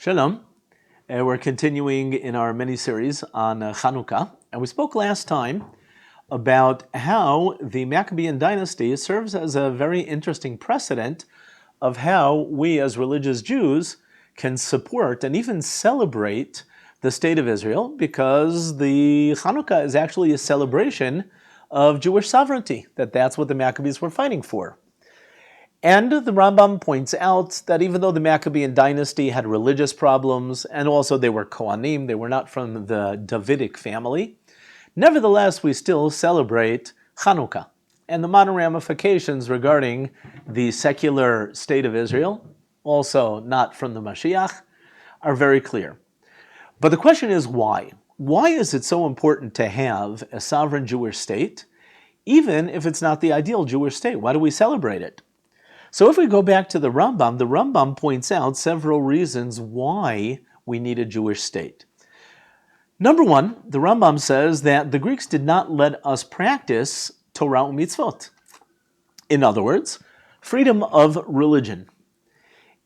Shalom. We're continuing in our mini-series on Hanukah, and we spoke last time about how the Maccabean dynasty serves as a very interesting precedent of how we as religious Jews can support and even celebrate the state of Israel, because the Hanukah is actually a celebration of Jewish sovereignty, that's what the Maccabees were fighting for. And the Rambam points out that even though the Maccabean dynasty had religious problems, and also they were Kohanim, they were not from the Davidic family, nevertheless we still celebrate Chanukah. And the modern ramifications regarding the secular state of Israel, also not from the Mashiach, are very clear. But the question is why? Why is it so important to have a sovereign Jewish state, even if it's not the ideal Jewish state? Why do we celebrate it? So if we go back to the Rambam points out several reasons why we need a Jewish state. Number one, the Rambam says that the Greeks did not let us practice Torah u'mitzvot. In other words, freedom of religion.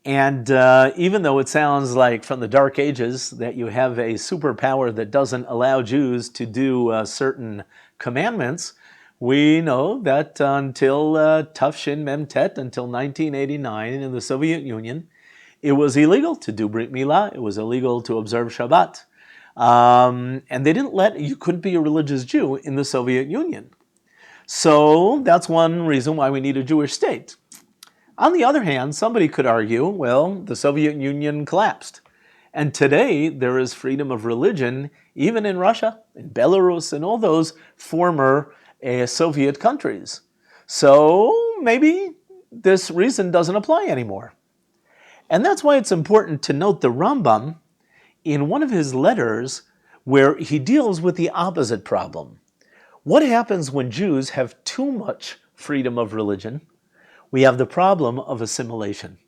And even though it sounds like from the Dark Ages that you have a superpower that doesn't allow Jews to do certain commandments, we know that until Tafshin Memtet, until 1989 in the Soviet Union, it was illegal to do Brit Milah, it was illegal to observe Shabbat. And they didn't you couldn't be a religious Jew in the Soviet Union. So that's one reason why we need a Jewish state. On the other hand, somebody could argue, well, the Soviet Union collapsed. And today there is freedom of religion, even in Russia, in Belarus, and all those former Soviet countries. So maybe this reason doesn't apply anymore. And that's why it's important to note the Rambam in one of his letters where he deals with the opposite problem. What happens when Jews have too much freedom of religion? We have the problem of assimilation.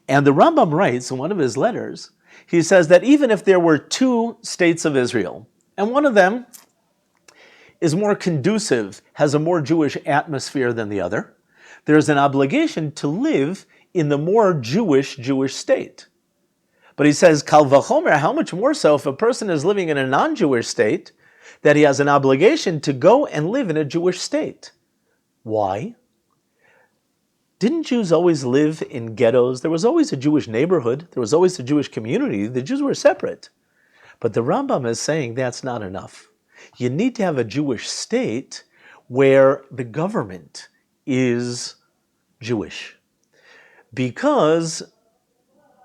And the Rambam writes in one of his letters, he says that even if there were two states of Israel, and one of them is more conducive, has a more Jewish atmosphere than the other, there's an obligation to live in the more Jewish state. But he says, Kal vachomer, how much more so if a person is living in a non-Jewish state, that he has an obligation to go and live in a Jewish state. Why? Didn't Jews always live in ghettos? There was always a Jewish neighborhood. There was always a Jewish community. The Jews were separate. But the Rambam is saying that's not enough. You need to have a Jewish state where the government is Jewish, because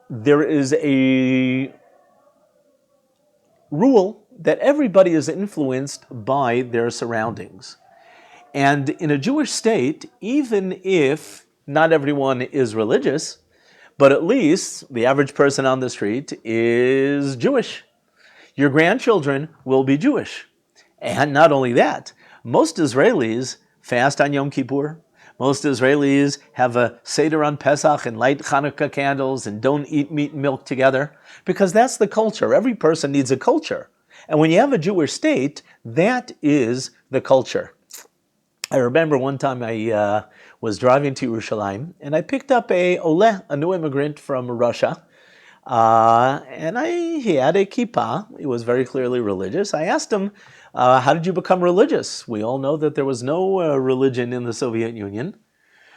there is a rule that everybody is influenced by their surroundings. And in a Jewish state, even if not everyone is religious, but at least the average person on the street is Jewish. Your grandchildren will be Jewish. And not only that, most Israelis fast on Yom Kippur. Most Israelis have a Seder on Pesach and light Hanukah candles and don't eat meat and milk together, because that's the culture. Every person needs a culture. And when you have a Jewish state, that is the culture. I remember one time I was driving to Yerushalayim, and I picked up a new immigrant from Russia. And he had a kippah. He was very clearly religious. I asked him, how did you become religious? We all know that there was no religion in the Soviet Union.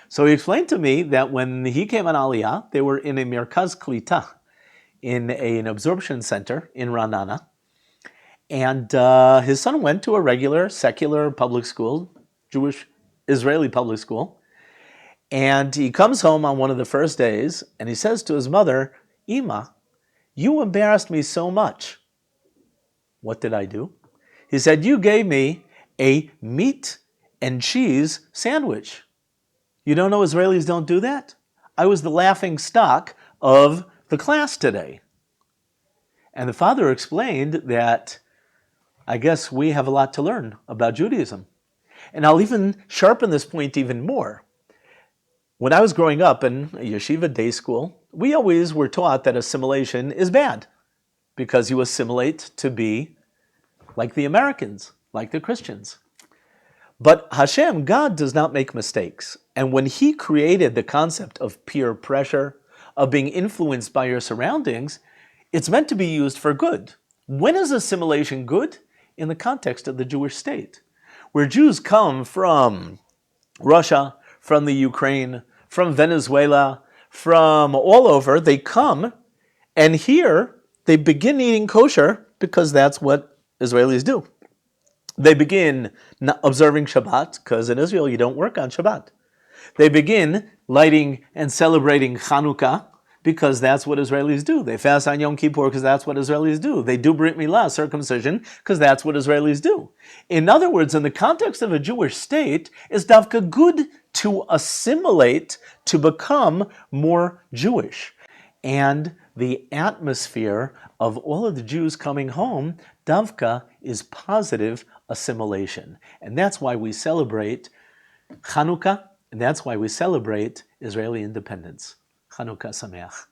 So he explained to me that when he came on Aliyah, they were in a Merkaz Klita, in an absorption center in Ra'anana. And his son went to a regular secular public school, Jewish Israeli public school. And he comes home on one of the first days, and he says to his mother, Ima, you embarrassed me so much. What did I do? He said, you gave me a meat and cheese sandwich. You don't know Israelis don't do that? I was the laughing stock of the class today. And the father explained that I guess we have a lot to learn about Judaism. And I'll even sharpen this point even more. When I was growing up in a yeshiva day school, we always were taught that assimilation is bad, because you assimilate to be like the Americans, like the Christians. But Hashem, God, does not make mistakes. And when He created the concept of peer pressure, of being influenced by your surroundings, It's meant to be used for good. When is assimilation good? In the context of the Jewish state, where Jews come from Russia, from the Ukraine, from Venezuela, from all over, they come, and here they begin eating kosher because that's what Israelis do. They begin observing Shabbat, because in Israel you don't work on Shabbat. They begin lighting and celebrating Hanukah, because that's what Israelis do. They fast on Yom Kippur because that's what Israelis do. They do Brit Milah, circumcision, because that's what Israelis do. In other words, in the context of a Jewish state, it's davka good to assimilate, to become more Jewish. And the atmosphere of all of the Jews coming home, davka, is positive assimilation. And that's why we celebrate Hanukah, and that's why we celebrate Israeli independence. Hanukah Sameach.